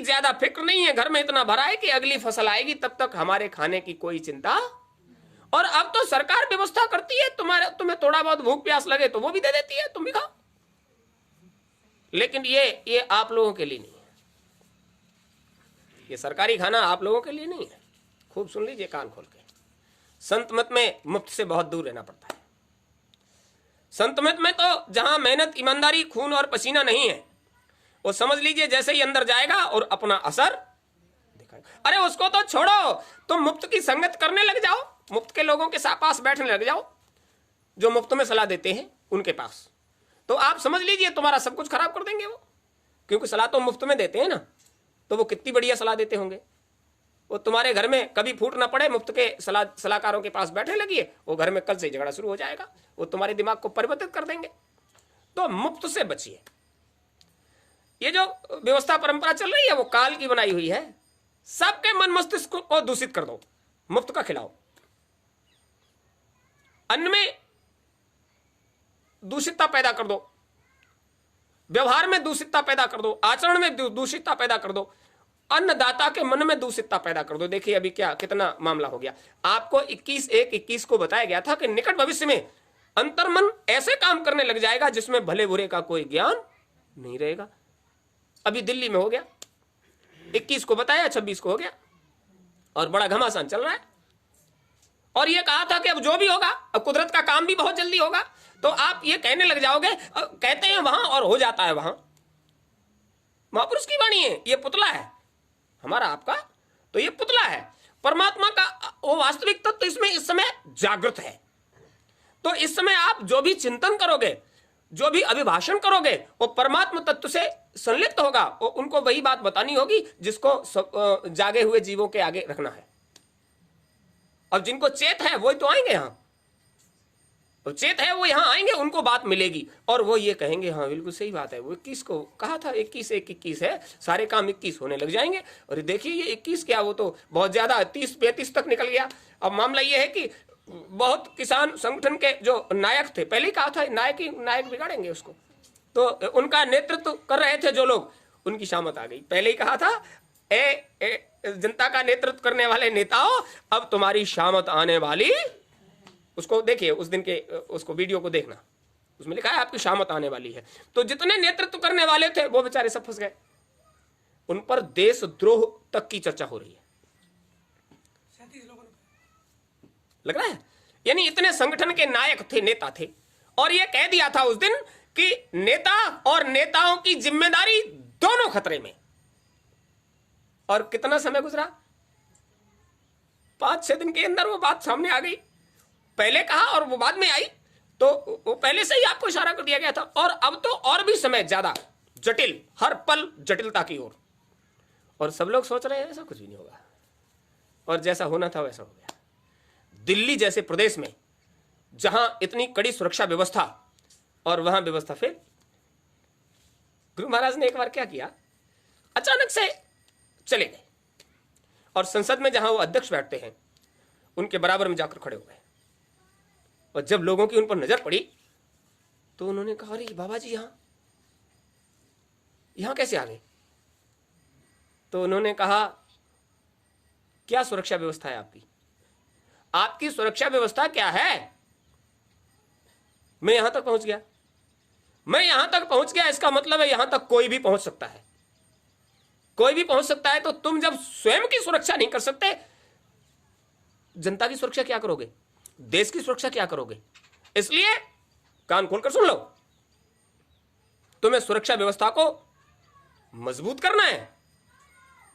ज्यादा फिक्र नहीं है, घर में इतना भरा है कि अगली फसल आएगी तब तक हमारे खाने की कोई चिंता। और अब तो सरकार व्यवस्था करती है, तुम्हें थोड़ा बहुत भूख प्यास लगे तो वो भी दे देती है, तुम भी खाओ। लेकिन ये आप लोगों के लिए नहीं है, ये सरकारी खाना आप लोगों के लिए नहीं है। खूब सुन लीजिए कान खोल के, संत मत में मुफ्त से बहुत दूर रहना पड़ता है। संत मत में तो जहां मेहनत, ईमानदारी, खून और पसीना नहीं है, वो समझ लीजिए जैसे ही अंदर जाएगा और अपना असर दिखाएगा। अरे उसको तो छोड़ो, तुम मुफ्त की संगत करने लग जाओ, मुफ्त के लोगों के पास बैठने लग जाओ, जो मुफ्त में सलाह देते हैं उनके पास, तो आप समझ लीजिए तुम्हारा सब कुछ खराब कर देंगे वो। क्योंकि सलाह तो मुफ्त में देते हैं ना, तो वो कितनी बढ़िया सलाह देते होंगे। वो तुम्हारे घर में कभी फूट ना पड़े, मुफ्त के सलाहकारों के पास बैठने लगिए, वो घर में कल से झगड़ा शुरू हो जाएगा, वो तुम्हारे दिमाग को परिवर्तित कर देंगे। तो मुफ्त से बचिए। ये जो व्यवस्था परंपरा चल रही है वो काल की बनाई हुई है। सबके मन मस्तिष्क को दूषित कर दो, मुफ्त का खिलाओ, अन्न में दूषितता पैदा कर दो, व्यवहार में दूषितता पैदा कर दो, आचरण में दूषितता पैदा कर दो, अन्नदाता के मन में दूषितता पैदा कर दो। देखिए अभी क्या कितना मामला हो गया। आपको 21/1/21 को बताया गया था कि निकट भविष्य में अंतर्मन ऐसे काम करने लग जाएगा जिसमें भले बुरे का कोई ज्ञान नहीं रहेगा। अभी दिल्ली में हो गया, 21 को बताया, 26 को हो गया और बड़ा घमासान चल रहा है। और ये कहा था कि अब जो भी होगा, अब कुदरत का काम भी बहुत जल्दी होगा, तो आप ये कहने लग जाओगे, कहते हैं वहां और हो जाता है वहां। महापुरुष की वाणी है, ये पुतला है हमारा आपका, तो ये पुतला है। परमात्मा का वो वास्तविक तत्व तो इसमें इस समय जागृत है। तो इस समय आप जो भी चिंतन करोगे, जो भी अभिभाषण करोगे, वो परमात्मा तत्व से संलिप्त होगा। वो उनको वही बात बतानी होगी जिसको जागे हुए जीवों के आगे रखना है। अब जिनको चेत है वही तो आएंगे यहां, तो चेत है वो यहां आएंगे, उनको बात मिलेगी और वो ये कहेंगे हाँ बिल्कुल सही बात है। वो 21 को कहा था, 21/1/21 है, सारे काम 21 होने लग जाएंगे। और देखिए ये 21 क्या, वो तो बहुत ज्यादा 30-35 तक निकल गया। अब मामला ये है कि बहुत किसान संगठन के जो नायक थे, पहले ही कहा था नायक बिगाड़ेंगे उसको, तो उनका नेतृत्व कर रहे थे जो लोग, उनकी शामत आ गई। पहले ही कहा था जनता का नेतृत्व करने वाले नेताओं, अब तुम्हारी शामत आने वाली। उसको देखिए, उस दिन के उसको वीडियो को देखना, उसमें लिखा है आपकी शामत आने वाली है। तो जितने नेतृत्व करने वाले थे वो बेचारे सब फंस गए, उन पर देशद्रोह तक की चर्चा हो रही है, लग रहा है। यानी इतने संगठन के नायक थे, नेता थे, और ये कह दिया था उस दिन कि नेता और नेताओं की जिम्मेदारी दोनों खतरे में। और कितना समय गुजरा, 5-6 दिन के अंदर वो बात सामने आ गई। पहले कहा और वो बाद में आई, तो वो पहले से ही आपको इशारा कर दिया गया था। और अब तो और भी समय ज्यादा जटिल, हर पल जटिलता की ओर। और सब लोग सोच रहे हैं ऐसा कुछ भी नहीं होगा, और जैसा होना था वैसा हो गया। दिल्ली जैसे प्रदेश में जहां इतनी कड़ी सुरक्षा व्यवस्था, और वहां व्यवस्था फेल। गुरु महाराज ने एक बार क्या किया, अचानक से चले गए और संसद में जहां वो अध्यक्ष बैठते हैं उनके बराबर में जाकर खड़े हो गए। और जब लोगों की उन पर नजर पड़ी तो उन्होंने कहा, अरे बाबा जी यहां कैसे आ गए? तो उन्होंने कहा, क्या सुरक्षा व्यवस्था है आपकी? आपकी सुरक्षा व्यवस्था क्या है? मैं यहां तक पहुंच गया, मैं यहां तक पहुंच गया, इसका मतलब है यहां तक कोई भी पहुंच सकता है, कोई भी पहुंच सकता है। तो तुम जब स्वयं की सुरक्षा नहीं कर सकते, जनता की सुरक्षा क्या करोगे? देश की सुरक्षा क्या करोगे? इसलिए कान खोलकर सुन लो, तुम्हें सुरक्षा व्यवस्था को मजबूत करना है,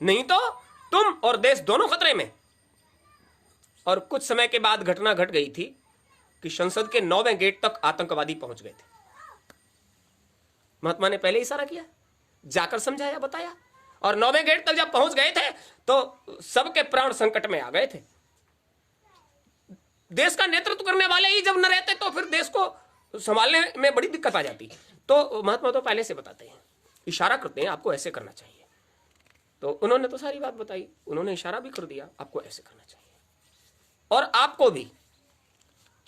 नहीं तो तुम और देश दोनों खतरे में। और कुछ समय के बाद घटना घट गई थी कि संसद के 9वें गेट तक आतंकवादी पहुंच गए थे। महात्मा ने पहले इशारा किया, जाकर समझाया, बताया, और 9वें गेट तक जब पहुंच गए थे तो सबके प्राण संकट में आ गए थे। देश का नेतृत्व करने वाले ही जब न रहते तो फिर देश को संभालने में बड़ी दिक्कत आ जाती। तो महात्मा तो पहले से बताते हैं, इशारा करते हैं आपको ऐसे करना चाहिए। तो उन्होंने तो सारी बात बताई, उन्होंने इशारा भी कर दिया आपको ऐसे करना चाहिए। और आपको भी,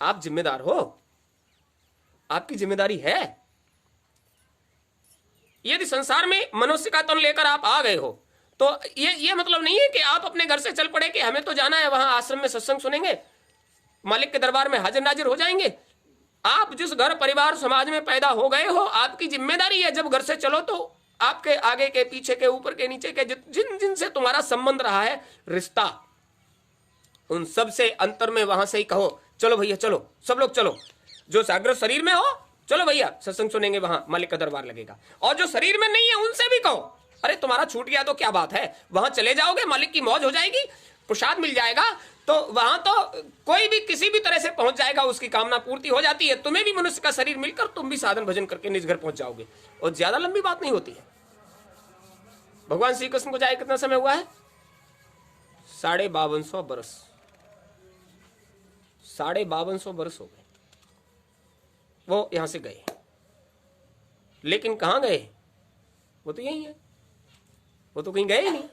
आप जिम्मेदार हो, आपकी जिम्मेदारी है। यदि संसार में मनुष्य का तन लेकर आप आ गए हो तो ये मतलब नहीं है कि आप अपने घर से चल पड़े कि हमें तो जाना है वहां आश्रम में सत्संग सुनेंगे, मालिक के दरबार में हाजिर नाजिर हो जाएंगे। आप जिस घर परिवार समाज में पैदा हो गए हो, आपकी जिम्मेदारी है जब घर से चलो तो आपके आगे के पीछे के ऊपर के नीचे के जिन जिन से तुम्हारा संबंध रहा है रिश्ता, उन सब से अंतर में वहां से ही कहो चलो भैया चलो, सब लोग चलो। जो जागृत शरीर में हो चलो भैया सत्संग सुनेंगे, वहां मालिक का दरबार लगेगा। और जो शरीर में नहीं है उनसे भी कहो अरे तुम्हारा छूट गया तो क्या बात है, वहां चले जाओगे, मालिक की मौज हो जाएगी, प्रसाद मिल जाएगा, तो वहां तो कोई भी किसी भी तरह से पहुंच जाएगा, उसकी कामना पूर्ति हो जाती है। तुम्हें भी मनुष्य का शरीर मिलकर तुम भी साधन भजन करके निज घर पहुंच जाओगे, और ज्यादा लंबी बात नहीं होती है। भगवान श्री कृष्ण को जाए कितना समय हुआ है? 5250 बरस, 5250 बरस हो गए वो यहां से गए। लेकिन कहां गए? वो तो यही है, वो तो कहीं गए ही नहीं।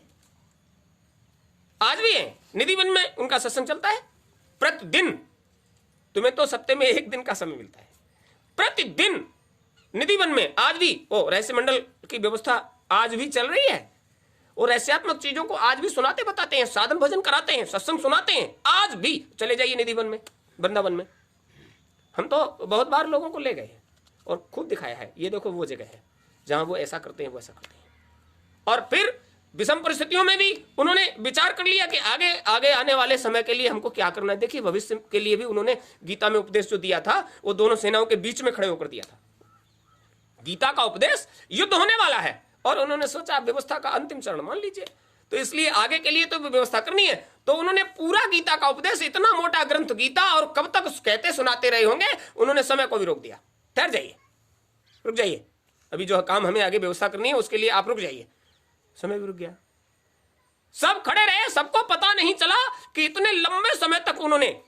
आज भी है, निधिवन में उनका सत्संग चलता है प्रतिदिन। तुम्हें तो सप्ताह में एक दिन का समय मिलता है, प्रतिदिन निधिवन में आज भी वो रहस्य मंडल की व्यवस्था आज भी चल रही है, और रहस्यात्मक चीजों को आज भी सुनाते बताते हैं, साधन भजन कराते हैं, सत्संग सुनाते हैं। आज भी चले जाइए निधिवन में, वृंदावन में। हम तो बहुत बार लोगों को ले गए हैं और खूब दिखाया है, ये देखो वो जगह है जहां वो ऐसा करते हैं, वो ऐसा करते हैं। और फिर विषम परिस्थितियों में भी उन्होंने विचार कर लिया कि आगे आगे आने वाले समय के लिए हमको क्या करना है। देखिए भविष्य के लिए भी उन्होंने गीता में उपदेश जो दिया था वो दोनों सेनाओं के बीच में खड़े होकर दिया था। गीता का उपदेश युद्ध होने वाला है और उन्होंने सोचा व्यवस्था का अंतिम चरण मान लीजिए, तो इसलिए आगे के लिए तो व्यवस्था करनी है। तो उन्होंने पूरा गीता का उपदेश, इतना मोटा ग्रंथ गीता, और कब तक कहते सुनाते रहे होंगे, उन्होंने समय को भी रोक दिया। ठहर जाइए, रुक जाइए, अभी जो काम हमें आगे व्यवस्था करनी है उसके लिए आप रुक जाइए। समय भी रुक गया, सब खड़े रहे, सबको पता नहीं चला कि इतने लंबे समय तक उन्होंने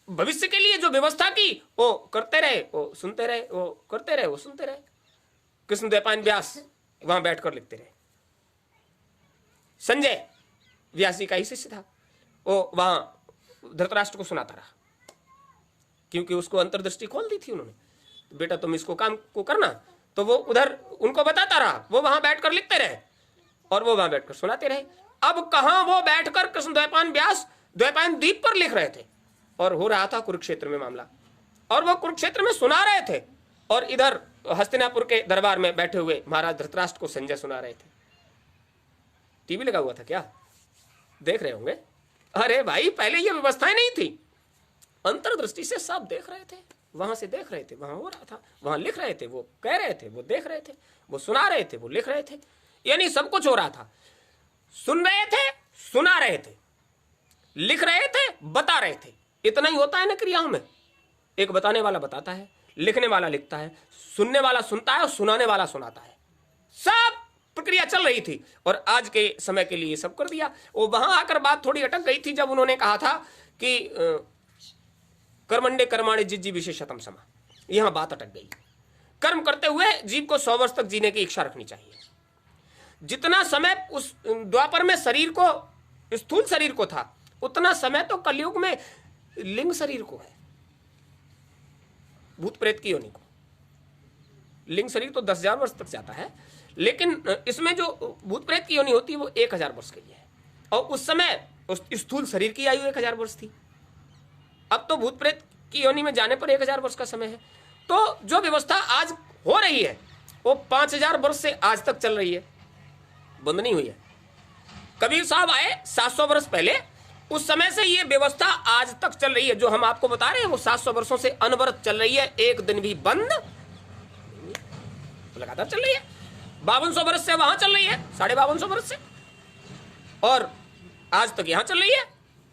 भविष्य के लिए जो व्यवस्था की वो करते रहे, वो सुनते रहे, वो करते रहे, वो सुनते रहे। कृष्णद्वैपायन व्यास वहां बैठकर लिखते रहे। संजय व्यास जी का ही शिष्य था, वो वहां धृतराष्ट्र को सुनाता रहा, क्योंकि उसको अंतर्दृष्टि खोल दी थी उन्होंने। तो बेटा तुम इसको काम को करना, तो वो उधर उनको बताता रहा, वो वहां बैठकर लिखते रहे और वो वहां बैठकर सुनाते रहे। अब कहां वो बैठकर कृष्ण द्वैपायन व्यास द्वैपायन द्वीप पर लिख रहे थे, और हो रहा था कुरुक्षेत्र में मामला, और वो कुरुक्षेत्र में सुना रहे थे, और इधर हस्तिनापुर के दरबार में बैठे हुए महाराज धृतराष्ट्र को संजय सुना रहे थे। टीवी लगा हुआ था क्या? देख रहे होंगे। अरे भाई पहले ये व्यवस्थाएं नहीं थी, अंतर्दृष्टि से सब देख रहे थे, वहां से देख रहे थे, वहां हो रहा था, वहां लिख रहे थे, वो कह रहे थे, वो देख रहे थे, वो सुना रहे थे, वो लिख रहे थे, यानी सब कुछ हो रहा था। सुन रहे थे, सुना रहे थे, लिख रहे थे, बता रहे थे। इतना ही होता है ना क्रियाओं में, एक बताने वाला बताता है, लिखने वाला लिखता है, सुनने वाला सुनता है और सुनाने वाला सुनाता है। सब प्रक्रिया चल रही थी, और आज के समय के लिए सब कर दिया। वो वहां आकर बात थोड़ी अटक गई थी जब उन्होंने कहा था कि कर्मंडे कर्माणे जिज्जी विशेषतम समा, यहां बात अटक गई। कर्म करते हुए जीव को 100 वर्ष तक जीने की इच्छा रखनी चाहिए। जितना समय उस द्वापर में शरीर को, स्थूल शरीर को था, उतना समय तो कलयुग में लिंग शरीर को है, भूत प्रेत की योनि को। लिंग शरीर तो 10,000 वर्ष तक जाता है, लेकिन इसमें जो भूत प्रेत की योनि होती है वो 1000 वर्ष के लिए है, और उस समय उस स्थूल शरीर की आयु 1000 वर्ष थी। अब तो भूत प्रेत की योनि में जाने पर 1000 वर्ष का समय है। तो जो व्यवस्था आज हो रही है वो 5000 वर्ष से आज तक चल रही है, बंद नहीं हुई है। कबीर साहब आए 700 वर्ष पहले, उस समय से ये व्यवस्था आज तक चल रही है। जो हम आपको बता रहे हैं वो 700 वर्षों से अनवरत चल रही है, एक दिन भी बंद, तो लगातार चल रही है। 5200 वर्ष से वहां चल रही है, 5250 वर्ष से, और आज तक यहां चल रही है।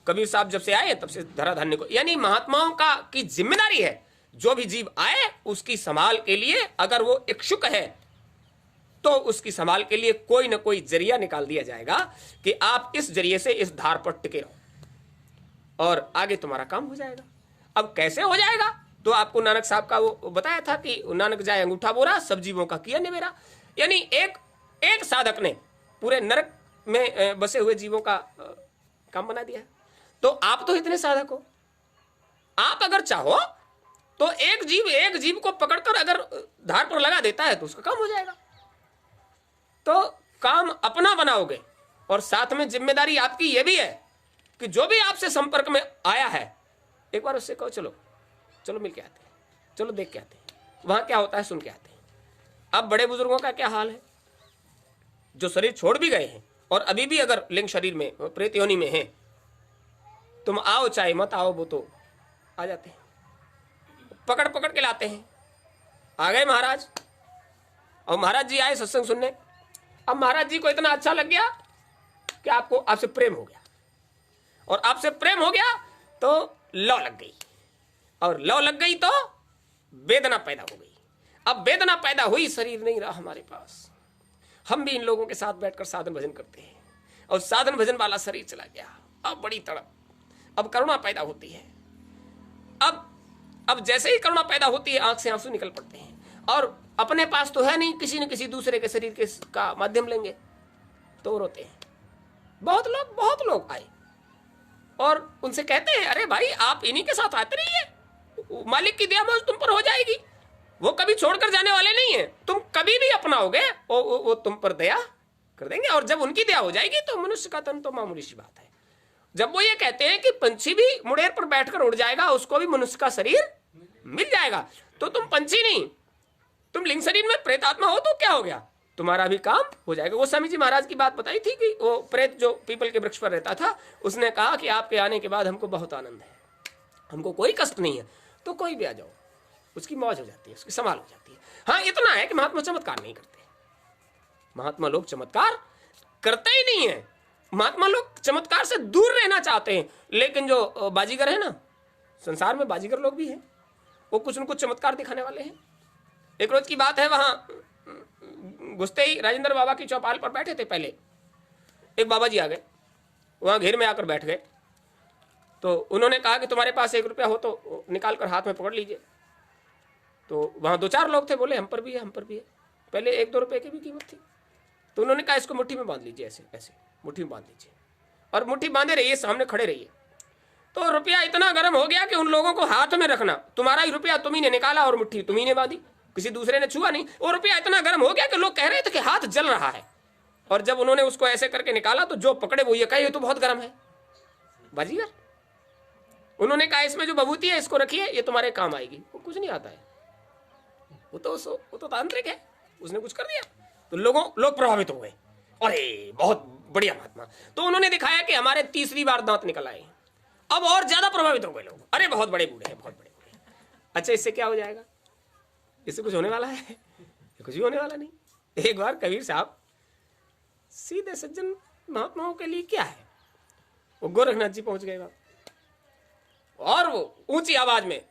कबीर साहब जब से आए तब से धराधान्य को, यानी महात्माओं का की जिम्मेदारी है, जो भी जीव आए उसकी संभाल के लिए, अगर वो इच्छुक है तो उसकी संभाल के लिए कोई ना कोई जरिया निकाल दिया जाएगा कि आप इस जरिए से इस धार पर टिके रहो और आगे तुम्हारा काम हो जाएगा। अब कैसे हो जाएगा? तो आपको नानक साहब का वो बताया था कि नानक जाए अंगूठा बोरा, सब जीवों का किया निवेरा। यानी एक साधक ने पूरे नरक में बसे हुए जीवों का काम बना दिया। तो आप तो इतने साधक हो, आप अगर चाहो तो एक जीव को पकड़कर अगर धार पर लगा देता है तो उसका काम हो जाएगा। तो काम अपना बनाओगे और साथ में जिम्मेदारी आपकी यह भी है कि जो भी आपसे संपर्क में आया है एक बार उससे कहो चलो चलो मिल के आते हैं, चलो देख के आते हैं, वहां क्या होता है सुन के आते हैं। अब बड़े बुजुर्गों का क्या हाल है, जो शरीर छोड़ भी गए हैं और अभी भी अगर लिंग शरीर में प्रेत योनि में है, तुम आओ चाहे मत आओ वो तो आ जाते हैं, पकड़ पकड़ के लाते हैं। आ गए महाराज, और महाराज जी आए सत्संग सुनने। अब महाराज जी को इतना अच्छा लग गया कि आपसे प्रेम हो गया, और आपसे प्रेम हो गया तो लौ लग गई, और लौ लग गई तो वेदना पैदा हो गई। अब वेदना पैदा हुई, शरीर नहीं रहा हमारे पास। हम भी इन लोगों के साथ बैठकर साधन भजन करते हैं, और साधन भजन वाला शरीर चला गया। अब बड़ी तड़प, अब करुणा पैदा होती है। अब जैसे ही करुणा पैदा होती है आंख से आंसू निकल पड़ते हैं, और अपने पास तो है नहीं, किसी न किसी दूसरे के शरीर के का माध्यम लेंगे तो रोते हैं। बहुत लोग आए और उनसे कहते हैं अरे भाई आप इन्हीं के साथ आते रहिए, मालिक की दया मौज तुम पर हो जाएगी, वो कभी छोड़कर जाने वाले नहीं है, तुम कभी भी अपनाओगे वो तुम पर दया कर देंगे, और जब उनकी दया हो जाएगी तो मनुष्य का तन तो मामूली सी बात है। जब वो ये कहते हैं कि पंछी भी मुड़ेर पर बैठकर उड़ जाएगा, उसको भी मनुष्य का शरीर मिल जाएगा, तो तुम पंछी नहीं, तुम लिंग शरीर में प्रेतात्मा हो तो क्या हो गया, तुम्हारा भी काम हो जाएगा। वो स्वामी जी महाराज की बात बताई थी कि वो प्रेत जो पीपल के वृक्ष पर रहता था, उसने कहा कि आपके आने के बाद हमको बहुत आनंद है, हमको कोई कष्ट नहीं है, तो कोई भी आ जाओ, उसकी मौज हो जाती है, उसकी संभाल हो जाती है। हाँ इतना है कि महात्मा चमत्कार नहीं करते, महात्मा लोग चमत्कार करते ही नहीं है, महात्मा लोग चमत्कार से दूर रहना चाहते हैं। लेकिन जो बाजीगर है ना, संसार में बाजीगर लोग भी हैं, वो कुछ न कुछ चमत्कार दिखाने वाले हैं। एक रोज की बात है, वहां घुसते ही राजेंद्र बाबा की चौपाल पर बैठे थे, पहले एक बाबा जी आ गए, वहां घेर में आकर बैठ गए। तो उन्होंने कहा कि तुम्हारे पास 1 रुपया हो तो निकाल कर हाथ में पकड़ लीजिए। तो वहां 2-4 लोग थे, बोले हम पर भी है, हम पर भी है। पहले 1-2 रुपए की भी कीमत थी, तो उन्होंने कहा इसको मुट्ठी में बांध लीजिए, ऐसे ऐसे मुट्ठी में बांध लीजिए, और मुट्ठी बांधे रहिए, सामने खड़े रहिए। तो रुपया इतना गर्म हो गया कि उन लोगों को हाथ में रखना, तुम्हारा ही रुपया तुम्ही ने निकाला और मुट्ठी तुम्ही ने बांधी, किसी दूसरे ने छुआ नहीं। वो रुपया इतना गर्म हो गया कि लोग कह रहे थे कि हाथ जल रहा है, और जब उन्होंने उसको ऐसे करके निकाला तो जो पकड़े वो ये कहे ये तो बहुत गर्म है। बाजीगर, उन्होंने कहा इसमें जो विभूति है इसको रखिए, ये तुम्हारे काम आएगी। वो कुछ नहीं आता है, वो तो तांत्रिक है, उसने कुछ कर दिया। तो लोग प्रभावित हो गए, अरे बहुत बढ़िया महात्मा। तो उन्होंने दिखाया कि हमारे 3री बार दांत निकल आए। अब और ज्यादा प्रभावित हो गए लोग, अरे बहुत बड़े बूढ़े हैं, बहुत बड़े बूढ़े। अच्छा इससे क्या हो जाएगा, इससे कुछ होने वाला है? कुछ भी होने वाला नहीं। एक बार कबीर साहब सीधे सज्जन महात्माओं के लिए क्या है, वो गोरखनाथ जी पहुंच गए, और वो ऊंची आवाज में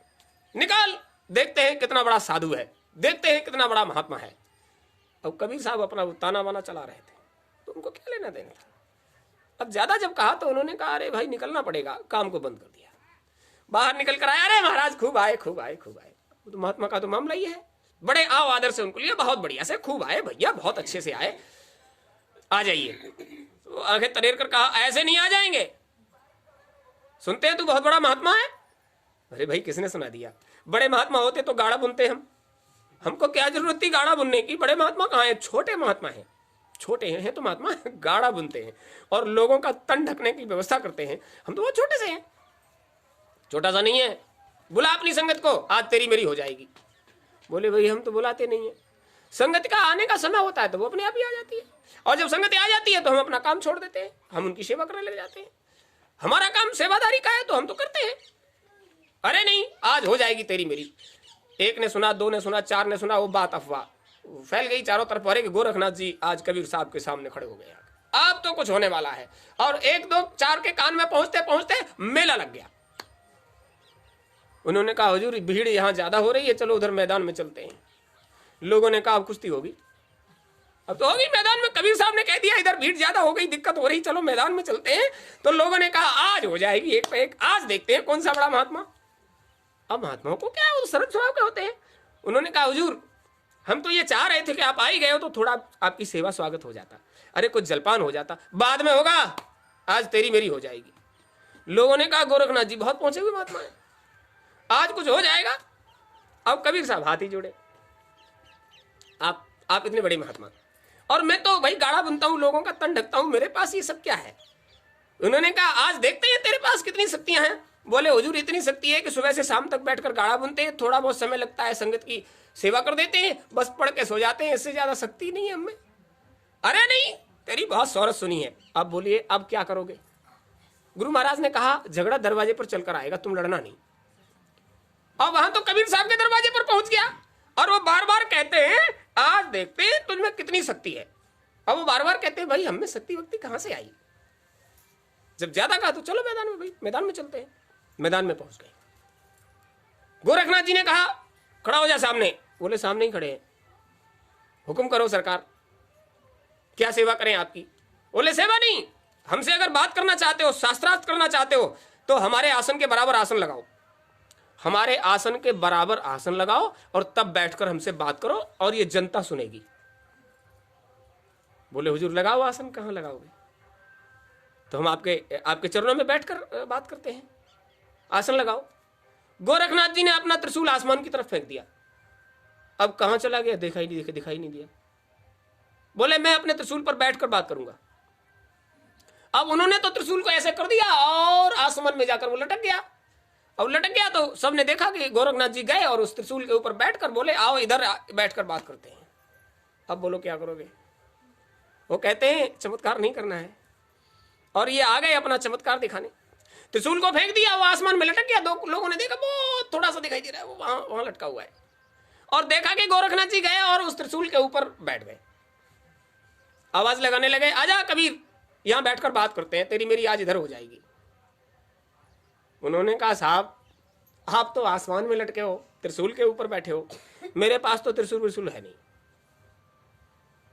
निकाल, देखते हैं कितना बड़ा साधु है, देखते हैं कितना बड़ा महात्मा है। अब कबीर साहब अपना ताना बाना चला रहे थे, तो उनको क्या लेना देना था। अब ज्यादा जब कहा तो उन्होंने कहा अरे भाई निकलना पड़ेगा, काम को बंद कर दिया। बाहर निकल कर आया, अरे महाराज खूब आए खूब आए खूब आए। तो महात्मा का तो मामला ही है, बड़े आओ आदर से उनको लिया, बहुत बढ़िया से खूब आए भैया, बहुत अच्छे से आए, आ जाइए। तो आगे तरेर कर कहा ऐसे नहीं आ जाएंगे, सुनते हैं तू बहुत बड़ा महात्मा है। अरे भाई किसने सुना दिया, बड़े महात्मा होते तो गाड़ा बुनते हमको क्या जरूरत थी गाड़ा बुनने की, बड़े महात्मा कहाँ हैं, छोटे महात्मा हैं, छोटे हैं तो महात्मा गाड़ा बुनते हैं और लोगों का तन ढकने की व्यवस्था करते हैं। हम तो बहुत छोटे से हैं, छोटा सा नहीं है। बुला अपनी संगत को, आज तेरी मेरी हो जाएगी। बोले भाई हम तो बुलाते नहीं है, संगत का आने का समय होता है तो वो अपने आप ही आ जाती है, और जब संगत आ जाती है तो हम अपना काम छोड़ देते हैं, हम उनकी सेवा करने लग जाते हैं। हमारा काम सेवादारी का है तो हम तो करते हैं। अरे नहीं आज हो जाएगी तेरी मेरी। एक ने सुना, 2 ने सुना, 4 ने सुना, वो बात अफवाह फैल गई चारों तरफ। अरे गोरखनाथ जी आज कबीर साहब के सामने खड़े हो गए, अब तो कुछ होने वाला है। और 1, 2, 4 के कान में पहुंचते पहुंचते मेला लग गया। उन्होंने कहा हुजूर भीड़ यहां ज्यादा हो रही है, चलो उधर मैदान में चलते हैं। लोगों ने कहा अब कुश्ती होगी, अब तो होगी मैदान में। कबीर साहब ने कह दिया इधर भीड़ ज्यादा हो गई, दिक्कत हो रही, चलो मैदान में चलते हैं। तो लोगों ने कहा आज हो जाएगी एक पे एक, आज देखते हैं कौन सा बड़ा महात्मा। अब महात्माओं को क्या है, वो सरल स्वभाव के होते हैं। उन्होंने कहा हुजूर हम तो ये चाह रहे थे कि आप आ ही गए हो तो थोड़ा आपकी सेवा स्वागत हो जाता, अरे कुछ जलपान हो जाता, बाद में होगा, आज तेरी मेरी हो जाएगी। लोगों ने कहा गोरखनाथ जी बहुत पहुंचे हुए महात्मा है, आज कुछ हो जाएगा। अब कबीर साहब हाथ ही जोड़े, आप इतने बड़े महात्मा, और मैं तो भाई गाड़ा बुनता हूं, लोगों का तन ढकता हूं, मेरे पास ये सब क्या है? उन्होंने कहा आज देखते हैं तेरे पास कितनी शक्तियां हैं। बोले हुजूर इतनी शक्ति है कि सुबह से शाम तक बैठकर गाड़ा बुनते हैं, थोड़ा बहुत समय लगता है संगत की सेवा कर देते हैं, बस पढ़ के सो जाते हैं, इससे ज्यादा शक्ति नहीं है हमें। अरे नहीं, तेरी बहुत शौहरत सुनी है, अब बोलिए अब क्या करोगे? गुरु महाराज ने कहा झगड़ा दरवाजे पर चलकर आएगा, तुम लड़ना नहीं। और वहां तो कबीर साहब के दरवाजे पर पहुंच गया और वो बार बार कहते हैं आज देखते हैं तुझमें कितनी शक्ति है। अब वो बार बार कहते हैं भाई हमें शक्ति वक्ति कहां से आई? जब ज्यादा कहा तो चलो मैदान में, भाई मैदान में चलते हैं। मैदान में पहुंच गए। गोरखनाथ जी ने कहा खड़ा हो जा सामने। बोले सामने ही खड़े हैं। हुक्म करो सरकार, क्या सेवा करें आपकी? बोले सेवा नहीं, हमसे अगर बात करना चाहते हो, शास्त्रार्थ करना चाहते हो तो हमारे आसन के बराबर आसन लगाओ, हमारे आसन के बराबर आसन लगाओ और तब बैठकर हमसे बात करो और ये जनता सुनेगी। बोले हुजूर लगाओ आसन, कहां लगाओगे? तो हम आपके चरणों में बैठकर बात करते हैं, आसन लगाओ। गोरखनाथ जी ने अपना त्रिशूल आसमान की तरफ फेंक दिया। अब कहां चला गया दिखाई नहीं दिया। बोले मैं अपने त्रिशूल पर बैठकर बात करूंगा। अब उन्होंने तो त्रिशूल को ऐसे कर दिया और आसमान में जाकर वो लटक गया। अब लटक गया तो सबने देखा कि गोरखनाथ जी गए और उस त्रिशूल के ऊपर बैठकर बोले आओ इधर बैठकर बात करते हैं। अब बोलो क्या करोगे? वो कहते हैं चमत्कार नहीं करना है, और ये आ गए अपना चमत्कार दिखाने। त्रिशूल को फेंक दिया, वो आसमान में लटक गया। दो लोगों ने देखा बहुत थोड़ा सा दिखाई दे रहा है, वो वहां लटका हुआ है, और देखा कि गोरखनाथ जी गए और उस त्रिशूल के ऊपर बैठ गए। आवाज लगाने लगे आजा कबीर यहां बैठकर बात करते हैं, तेरी मेरी आज इधर हो जाएगी। उन्होंने कहा साहब आप तो आसमान में लटके हो, त्रिशूल के ऊपर बैठे हो, मेरे पास तो त्रिशूल है नहीं,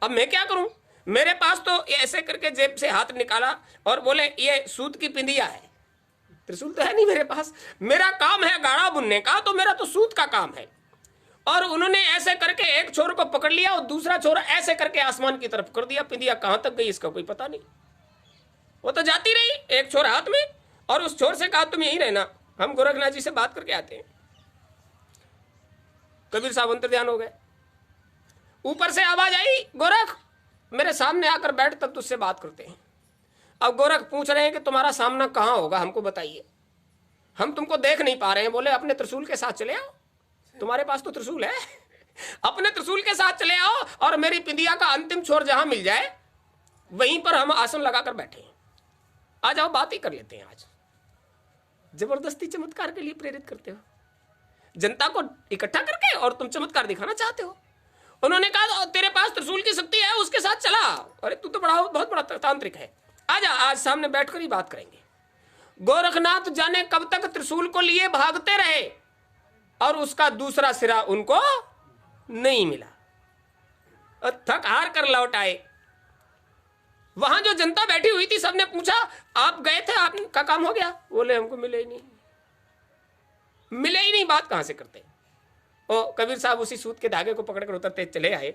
अब मैं क्या करूं? मेरे पास तो ऐसे करके जेब से हाथ निकाला और बोले ये सूत की पिंदिया है, त्रिशूल तो है नहीं मेरे पास, मेरा काम है गाड़ा बुनने का, तो मेरा तो सूत का काम है। और उन्होंने ऐसे करके एक छोर को पकड़ लिया और दूसरा छोर ऐसे करके आसमान की तरफ कर दिया। पिंदिया कहां तक गई इसका कोई पता नहीं, वो तो जाती रही एक छोर हाथ में, और उस छोर से कहा तुम यहीं रहना, हम गोरखनाथ जी से बात करके आते हैं। कबीर साहब अंतर्ध्यान हो गए। ऊपर से आवाज आई गोरख मेरे सामने आकर बैठ, तब तुझसे बात करते हैं। अब गोरख पूछ रहे हैं कि तुम्हारा सामना कहां होगा, हमको बताइए, हम तुमको देख नहीं पा रहे हैं। बोले अपने त्रिशूल के साथ चले आओ, तुम्हारे पास तो त्रिशूल है, अपने त्रिशूल के साथ चले आओ और मेरी पिंदिया का अंतिम छोर जहां मिल जाए वहीं पर हम आसन लगाकर बैठे हैं, आ जाओ बात ही कर लेते हैं। आज जबरदस्ती चमत्कार के लिए प्रेरित करते हो जनता को इकट्ठा करके, और तुम चमत्कार दिखाना चाहते हो। उन्होंने कहा तेरे पास त्रिशूल की शक्ति है, उसके साथ चला। अरे तू तो बहुत बड़ा तांत्रिक है, आजा आज सामने बैठकर ही बात करेंगे। गोरखनाथ जाने कब तक त्रिशूल को लिए भागते रहे और उसका दूसरा सिरा उनको नहीं मिला, और थक हार कर लौट आए। वहां जो जनता बैठी हुई थी सबने पूछा आप गए थे, आपका काम हो गया? बोले हमको मिले ही नहीं, बात कहां से करते? और कबीर साहब उसी सूत के धागे को पकड़कर उतरते चले आए